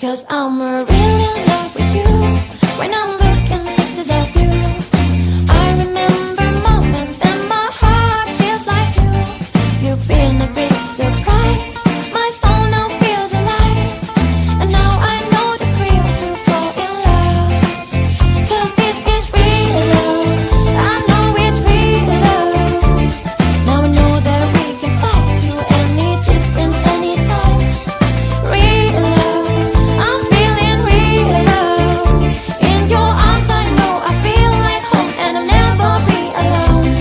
'Cause I'm really in love with you. When I'm looking at pictures of you, I remember moments and my heart feels like you. You've been a big surprise. My soul now feels alive. And now I know the thrill to fall in love. 'Cause this is real love. I know it's real love. Now I know that we can fly to any distance, anytime. Real love. I'm feeling real love. In your arms I know I feel like home, and I'll never be alone.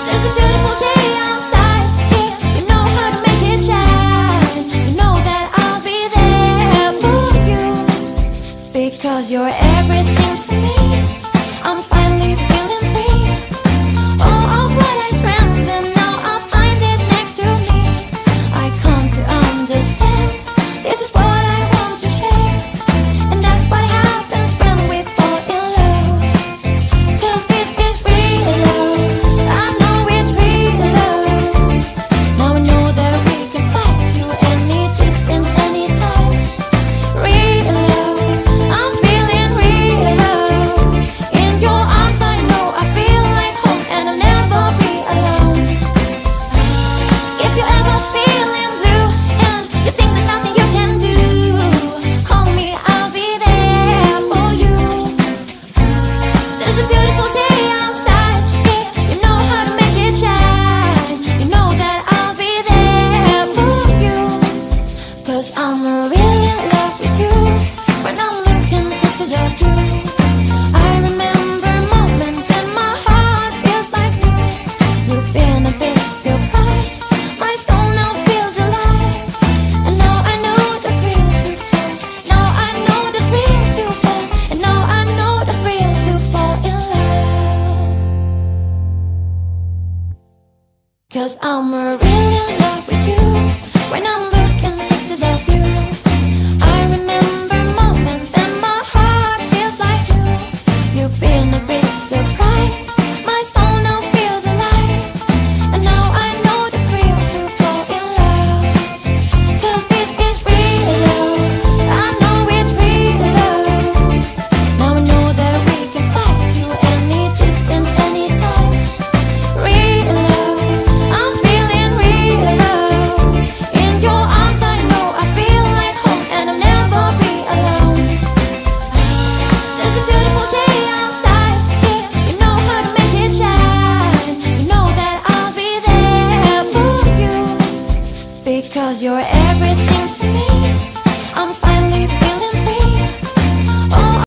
There's a beautiful day outside. If you know how to make it shine, you know that I'll be there for you. Because you're everything to me. I'm finally feeling free. All of what I dreamed, and now I find it next to me. I come to understand. This is what I want to share. And that's what happens when we fall in love. 'Cause this is real love. I know it's real love. Now I know that we can fly to any distance, anytime. Real love. I'm feeling real love. In your arms I know I feel like home, and I'll never be alone. If you're ever feeling blue and you think there's nothing you can do, call me, I'll be there for you. There's a beautiful day outside. If you know how to make it shine, you know that I'll be there for you. 'Cause I'm really in love with you. When I'm looking at pictures of you,